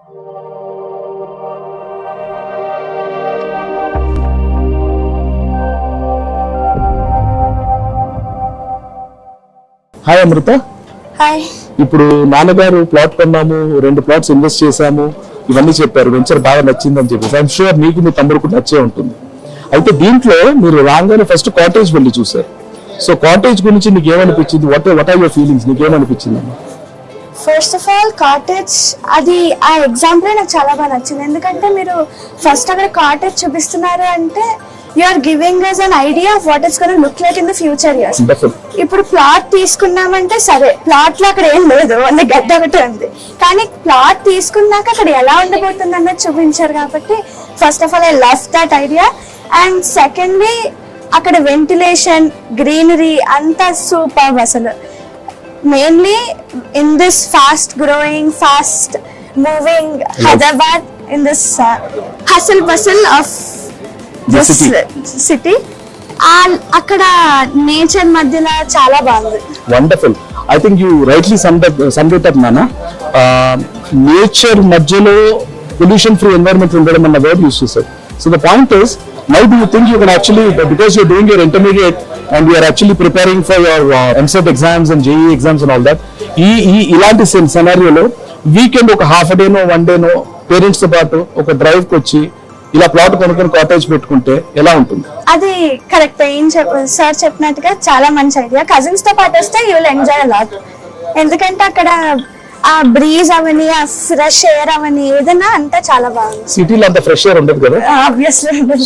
Hi అమృత. Hi. ఇప్పుడు నాన్నగారు plot కొన్నాము, 2 ప్లాట్స్ ఇన్వెస్ట్ చేశాము, ఇవన్నీ చెప్పారు, వెంచర్ బాగా నచ్చిందని చెప్పేసి. ఐఎమ్ షూర్ మీకు మీ తమ్ముడు కూడా నచ్చే ఉంటుంది. అయితే దీంట్లో మీరు రాగానే ఫస్ట్ కాటేజ్ వెళ్ళి చూసారు. సో కాటేజ్ గురించి నీకు ఏమనిపించింది? What are your feelings? నీకు ఏమనిపించింది? ఫస్ట్ ఆఫ్ ఆల్ కాటేజ్, అది ఆ ఎగ్జాంపుల్ నాకు చాలా బాగా నచ్చింది. ఎందుకంటే మీరు ఫస్ట్ అక్కడ కాటేజ్ చూపిస్తున్నారు అంటే you are giving us an idea of what it's going to look like in the future years. ఇప్పుడు ప్లాట్ తీసుకున్నామంటే సరే, ప్లాట్ లో అక్కడ ఏం లేదు, అన్న గడ్డ ఒకటి ఉంది, కానీ ప్లాట్ తీసుకున్నాక అక్కడ ఎలా ఉండబోతుంది అన్నది చూపించారు. కాబట్టి first of all I love that idea. And secondly అక్కడ వెంటిలేషన్, గ్రీనరీ అంతా సూపర్. అసలు mainly in this fast growing, fast moving Hyderabad, in this hassle basal of this city, అక్కడ నేచర్ మధ్యలో చాలా బాగుంది. Wonderful. I think you rightly summed it up నాన్న. Nature మధ్యలో pollution free environment ఉండడం అన్న వర్డ్ యూస్ చేశారు. So the point is, now do you think you can actually, because you're doing your intermediate and you are actually preparing for your MCET exams and JEE exams and all that, ఇలాంటి scenario weekend ఒక half day నో 1 day నో parents తో పాటు ఒక drive కి వచ్చి ఇలా ప్లాట్ కొనుక్కొని కాటేజ్ పెట్టుకుంటే ఎలా ఉంటుంది? అది కరెక్ట్. సార్ చెప్పినట్టుగా చాలా మంచి ఐడియా. కజిన్స్ తో పాటు వస్తే you will enjoy a lot. ఎందుకంటే అక్కడ ఆ బ్రీజ్ అవని, ఆ ఫ్రెష్ ఎయిర్ అవని, ఏదైనా అంతా చాలా బాగుంది. సిటీలో అంత ఫ్రెష్ ఎయిర్ ఉండదు కదా.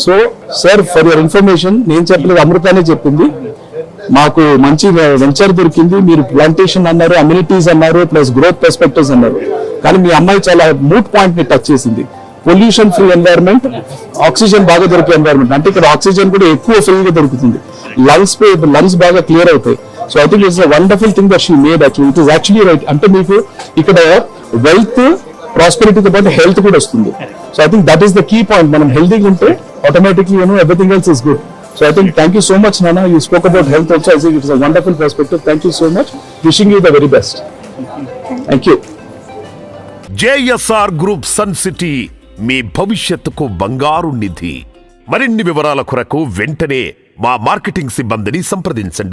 So sir, for your information, నేను చెప్పలేదు, అమృతానే చెప్పింది. మాకు మంచి వెంచర్ దొరికింది, మీరు ప్లాంటేషన్ అన్నారు, అమ్యూనిటీస్ అన్నారు, ప్లస్ గ్రోత్ పర్స్పెక్టివ్స్ అన్నారు, కానీ మీ అమ్మాయి చాలా మూట్ పాయింట్ ని టచ్ చేసింది. పొల్యూషన్ ఫ్రీ ఎన్వైరన్మెంట్, ఆక్సిజన్ బాగా దొరికే ఎన్వైరన్మెంట్. అంటే ఇక్కడ ఆక్సిజన్ కూడా ఎక్కువ ఫ్రీ గా దొరుకుతుంది, లంగ్స్ బాగా క్లియర్ అవుతాయి. So I think it's a wonderful thing that she made. Actually it is actually right. అంటే మీకు ఇక్కడ వెల్త్, ప్రాస్పెరిటీతో పాటు హెల్త్ కూడా వస్తుంది. So I think that is the key point. మనం హెల్తీగా ఉంటే automatically everything else is good. So I think thank you so much, Nana. You spoke about health also. I think it is a wonderful perspective. Thank you so much. Wishing you the very best. Thank you. JSR Group Sun City, మీ భవిష్యత్తుకు బంగారు నిధి. మరిన్ని వివరాల కొరకు వెంటనే మా marketing సిబ్బందిని సంప్రదించండి.